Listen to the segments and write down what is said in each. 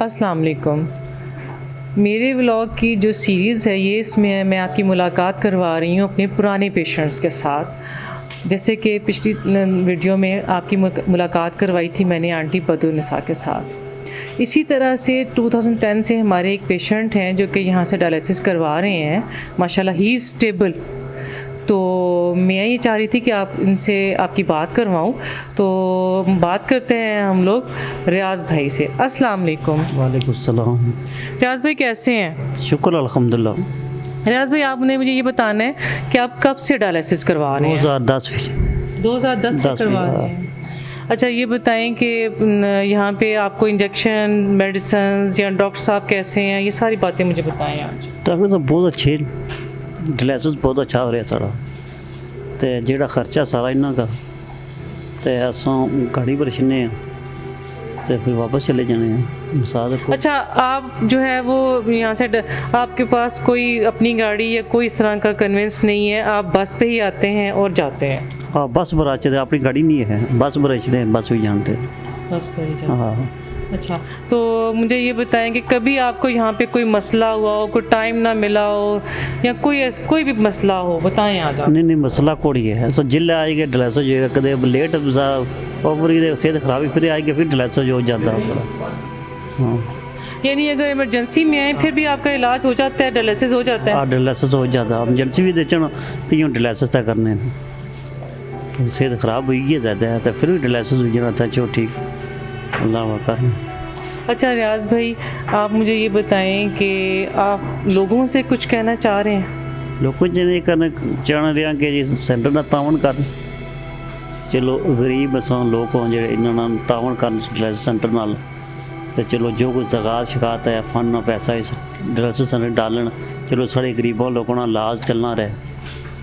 अस्सलाम वालेकुम। मेरे व्लॉग की जो सीरीज़ है ये, इसमें मैं आपकी मुलाकात करवा रही हूँ अपने पुराने पेशेंट्स के साथ। जैसे कि पिछली वीडियो में आपकी मुलाकात करवाई थी मैंने आंटी बदुनिसा के साथ। इसी तरह से 2010 से हमारे एक पेशेंट हैं जो कि यहाँ से डायलिसिस करवा रहे हैं। माशाल्लाह ही इज़ स्टेबल। तो मैं ये चाह रही थी कि आप इनसे आपकी बात करवाऊँ, तो बात करते हैं हम लोग रियाज़ भाई से। अस्सलाम वालेकुम। वालेकुम सलाम। रियाज़ भाई कैसे हैं? शुक्र अल्हम्दुलिल्लाह। रियाज़ भाई आपने मुझे ये बताना है कि आप कब से डायलिसिस करवा रहे हैं? 2010 से करवा रहे हैं। अच्छा ये बताएं कि यहाँ पे आपको इंजेक्शन, मेडिसिन या डॉक्टर साहब कैसे हैं, ये सारी बातें मुझे बताएं आज। डॉक्टर साहब बहुत अच्छे, डायलिसिस बहुत अच्छा हो रहा सारा, तो जेड़ा खर्चा सारा इन्हों का, तो असां गाड़ी पर छिन्ने तो फिर वापस चले जाने हैं साथ। अच्छा आप जो है वो यहाँ से आपके पास कोई अपनी गाड़ी या कोई इस तरह का कन्वेंस नहीं है, आप बस पे ही आते हैं और जाते हैं? हाँ बस पर आते थे, अपनी गाड़ी नहीं है, बस पर आते हैं, बस भी जानते बस पर ही जाते। हाँ। अच्छा तो मुझे ये बताएं कि कभी आपको यहाँ पे कोई मसला हुआ हो, कोई टाइम ना मिला हो या कोई भी मसला हो, बताएं आज आप। नहीं मसला कोड़ी है सो जिले आएगा डायलिसिस जो कदे लेट ओवर सेहत खराबी फिर आएगी, फिर डायलिसिस हो जाता है। हाँ यानी अगर इमरजेंसी में आए फिर भी आपका इलाज हो जाता है, डायलिसिस हो जाता है? हाँ डायलिसिस हो जाता है, इमरजेंसी भी देचन तो यूँ डायलिसिस तय करने, सेहत खराब हुई है ज़्यादा है तो फिर भी डायलिसिस हो जाना था। चलो ठीक, अल्लाह वकर। अच्छा रियाज़ भाई आप मुझे ये बताएं कि आप लोगों से कुछ कहना चाह रहे हैं? लोगों ने करना चाह रहे हैं कि जी सेंटर का तावन कर, चलो गरीब असां लोग हों जो इन्होंने तावन कर सेंटर नाल, तो चलो जो कोई जगात शिकायत है फंड ना पैसा इस डायलिसिस सेंटर डालन, चलो साढ़े गरीबों लोगों का इलाज चलना रहे,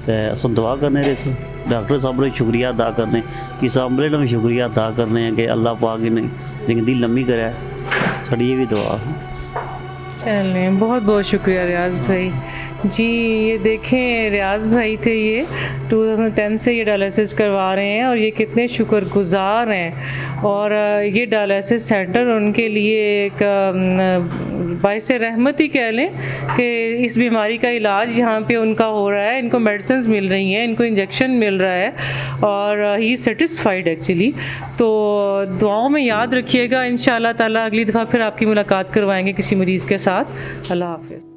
तो अस दुआ करने रहे डॉक्टर साहब ने शुक्रिया अदा करने कि सामने ने भी शुक्रिया अदा करने हैं कि अल्लाह पाक ने जिंदगी लम्बी करे, साड़ी ये भी दुआ। चलें बहुत बहुत शुक्रिया रियाज़ भाई जी। ये देखें रियाज़ भाई थे, ये 2010 से ये डायलिसिस करवा रहे हैं और ये कितने शुक्रगुज़ार हैं। और ये डायलिसिस सेंटर उनके लिए एक बाइस रहमत ही कह लें कि इस बीमारी का इलाज यहाँ पे उनका हो रहा है, इनको मेडिसिन मिल रही हैं, इनको इंजेक्शन मिल रहा है और ही सेटिस्फाइड एक्चुअली। तो दुआओं में याद रखिएगा, इंशाअल्लाह ताला अगली दफ़ा फिर आपकी मुलाकात करवाएंगे किसी मरीज़ के साथ। अल्लाह हाफ़िज़।